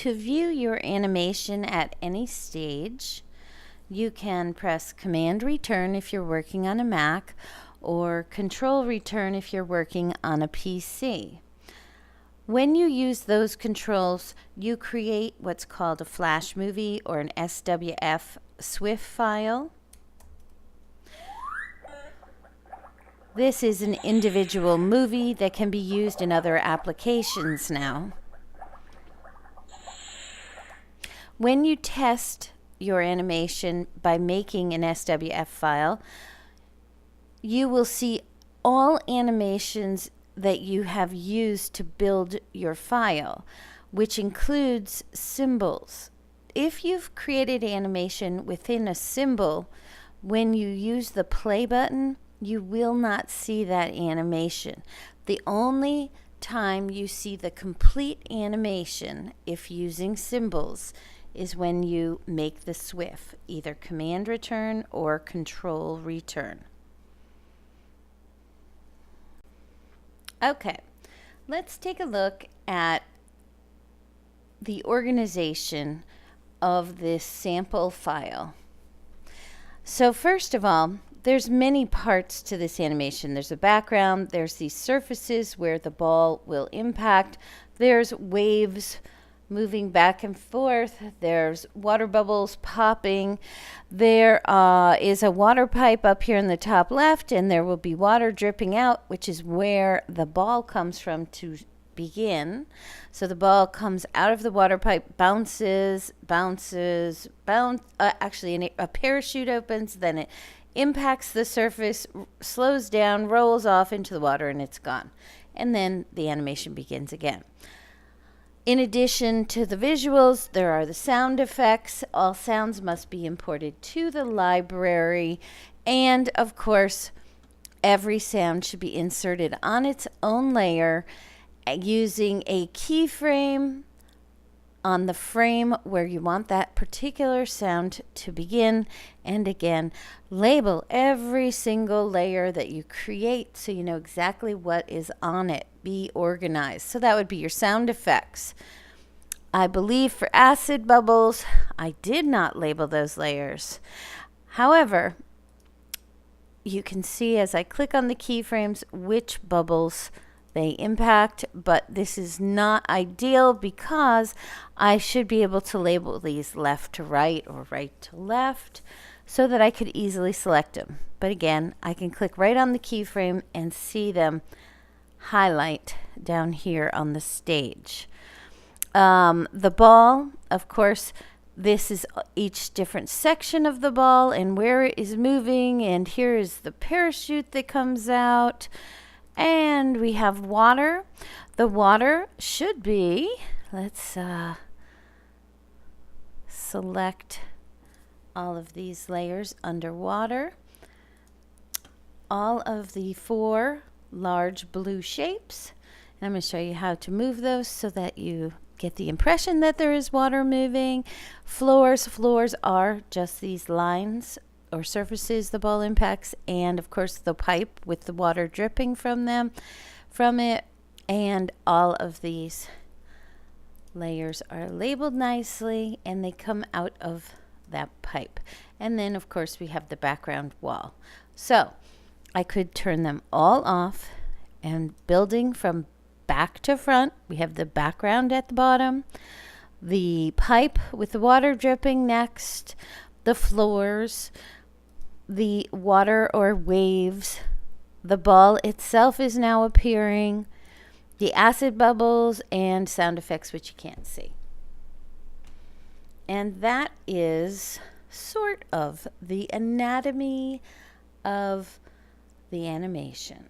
To view your animation at any stage, you can press Command Return if you're working on a Mac, or Control Return if you're working on a PC. When you use those controls, you create what's called a flash movie or an SWF SWIF file. This is an individual movie that can be used in other applications now. When you test your animation by making an SWF file, you will see all animations that you have used to build your file, which includes symbols. If you've created animation within a symbol, when you use the play button, you will not see that animation. The only time you see the complete animation, if using symbols, is when you make the SWIF, either Command Return or Control Return. Okay, let's take a look at the organization of this sample file. So first of all, there's many parts to this animation. There's a background, there's these surfaces where the ball will impact, there's waves moving back and forth, there's water bubbles popping, there is a water pipe up here in the top left, and there will be water dripping out, which is where the ball comes from to begin. So the ball comes out of the water pipe, bounces, actually a parachute opens, then it impacts the surface, slows down, rolls off into the water, and it's gone. And then the animation begins again. In addition to the visuals, there are the sound effects. All sounds must be imported to the library. And of course, every sound should be inserted on its own layer using a keyframe on the frame where you want that particular sound to begin. And again, label every single layer that you create so you know exactly what is on it. Be organized. So that would be your sound effects. I believe for acid bubbles, I did not label those layers. However, you can see as I click on the keyframes which bubbles they impact, but this is not ideal because I should be able to label these left to right or right to left so that I could easily select them. But again, I can click right on the keyframe and see them highlight down here on the stage. The ball, of course, this is each different section of the ball and where it is moving, and here is the parachute that comes out. And we have water. The water should be, let's select all of these layers underwater. All of the 4 large blue shapes. And I'm going to show you how to move those so that you get the impression that there is water moving. Floors are just these lines or surfaces the ball impacts, and of course the pipe with the water dripping from it, and all of these layers are labeled nicely and they come out of that pipe. And then of course we have the background wall. So I could turn them all off, and building from back to front, we have the background at the bottom, the pipe with the water dripping next, the floors, the water or waves, the ball itself is now appearing, the acid bubbles, and sound effects, which you can't see. And that is sort of the anatomy of the animation.